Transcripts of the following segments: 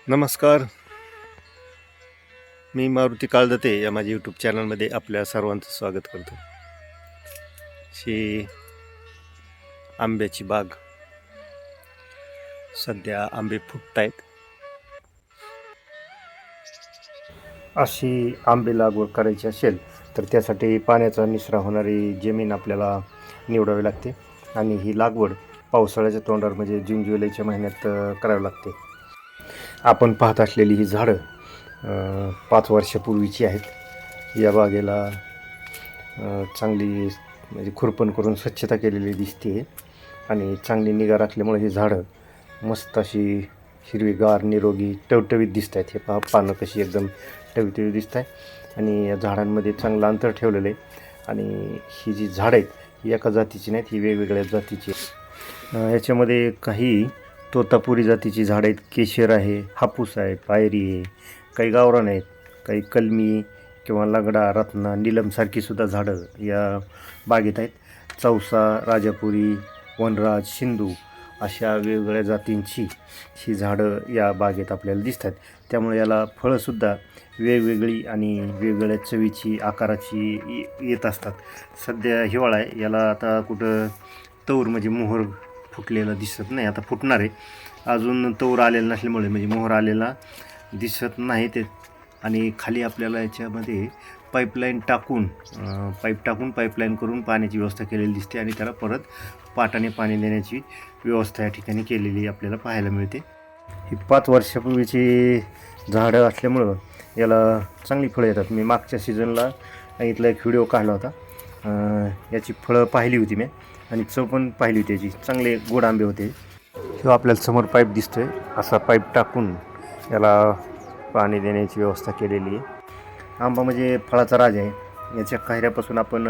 नमस्कार. मी मारुती काळदते या माझ्या यूट्यूब चॅनलमध्ये आपल्या सर्वांचं स्वागत करतो. ही आंब्याची बाग. सध्या आंबे फुटत आहेत. अशी आंबे लागवड करायची असेल तर त्यासाठी पाण्याचा निचरा होणारी जमीन आपल्याला निवडावी लागते आणि ही लागवड पावसाळ्याच्या तोंडावर म्हणजे जून जुलैच्या महिन्यात करावी लागते. आपण पाहत असलेली ही झाडं 5 वर्षापूर्वीची आहेत. या बागेला चांगली म्हणजे खुरपण करून स्वच्छता केलेली दिसते आणि चांगली निगा राखल्यामुळे ही झाडं मस्त अशी हिरवीगार निरोगी टवटवीत दिसत आहेत. हे पहा पानं कशी एकदम टवटवीत दिसत आहे आणि या झाडांमध्ये चांगलं अंतर ठेवलेलं आहे. आणि ही जी झाडं आहेत ही एका जातीची नाहीत, ही वेगवेगळ्या जातीची. याच्यामध्ये काही तोतापुरी जातीची झाडं आहेत, केशर आहे, हापूस आहे, पायरी आहे, काही गावरान आहेत, काही कलमी किंवा लगडा, रत्ना, नीलमसारखी सुद्धा झाडं या बागेत आहेत. चौसा, राजापुरी, वनराज, सिंधू अशा वेगवेगळ्या जातींची ही झाडं या बागेत आपल्याला दिसतात. त्यामुळे याला फळंसुद्धा वेगवेगळी आणि वेगवेगळ्या चवीची, आकाराची येत असतात. सध्या हिवाळा आहे, याला आता कुठं तौर म्हणजे मोहर फुटलेला दिसत नाही. आता फुटणार आहे, अजून तौर आलेला नसल्यामुळे म्हणजे मोहर आलेला दिसत नाही ते. आणि खाली आपल्याला याच्यामध्ये पाईपलाईन टाकून पाईपलाईन करून पाण्याची व्यवस्था केलेली दिसते आणि त्याला परत पाटाने पाणी देण्याची व्यवस्था या ठिकाणी केलेली आपल्याला पाहायला मिळते. ही 5 वर्षापूर्वीची झाडं असल्यामुळं याला चांगली फळं येतात. मी मागच्या सीझनला इथला एक व्हिडिओ काढला होता. याची फळं पाहिली होती मी आणि चव पण पाहिली होती याची. चांगले गोड आंबे होते. किंवा आपल्याला समोर पाईप दिसतोय, असा पाईप टाकून याला पाणी देण्याची व्यवस्था केलेली आहे. आंबा म्हणजे फळाचा राजा आहे. याच्या कैऱ्यापासून आपण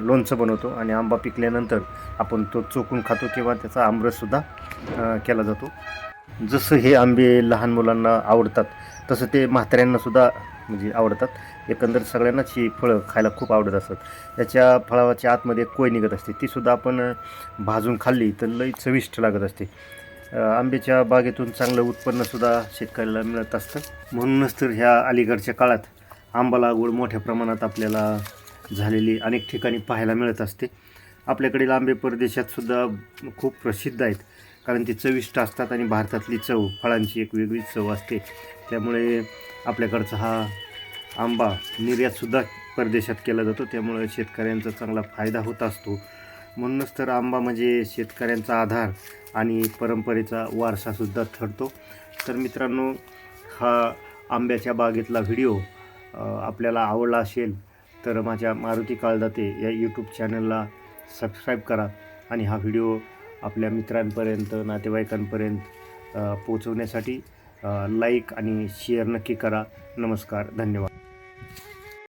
लोणचं बनवतो आणि आंबा पिकल्यानंतर आपण तो चोकून खातो किंवा त्याचा आमरससुद्धा केला जातो. जसं हे आंबे लहान मुलांना आवडतात तसं ते म्हाताऱ्यांनासुद्धा म्हणजे आवडतात. एकंदर सगळ्यांनाच ही फळं खायला खूप आवडत असतात. याच्या फळाच्या आतमध्ये कोय निघत असते, तीसुद्धा आपण भाजून खाल्ली तर लई चविष्ट लागत असते. आंब्याच्या बागेतून चांगलं उत्पन्नसुद्धा शेतकऱ्याला मिळत असतं. म्हणूनच तर ह्या अलीकडच्या काळात आंबा लागवड मोठ्या प्रमाणात आपल्याला झालेली अनेक ठिकाणी पाहायला मिळत असते. आपल्याकडील आंबे परदेशातसुद्धा खूप प्रसिद्ध आहेत, कारण ते चविष्ट असतात आणि भारतातली चव फळांची एक वेगळीच चव असते. त्यामुळे आपल्याकडचा हा आंबा निर्यातसुद्धा परदेशात केला जातो. त्यामुळे शेतकऱ्यांचा चांगला फायदा होत असतो. म्हणूनच तर आंबा म्हणजे शेतकऱ्यांचा आधार आणि परंपरेचा वारसासुद्धा ठरतो. तर मित्रांनो, हा आंब्याच्या बागेतला व्हिडिओ आपल्याला आवडला असेल तर माझ्या मारुती काळदाते या यूट्यूब चॅनलला सबस्क्राईब करा आणि हा व्हिडिओ आपल्या मित्रांपर्यंत, नातेवाईकांपर्यंत पोचवण्यासाठी लाईक आणि शेअर नक्की करा. नमस्कार, धन्यवाद.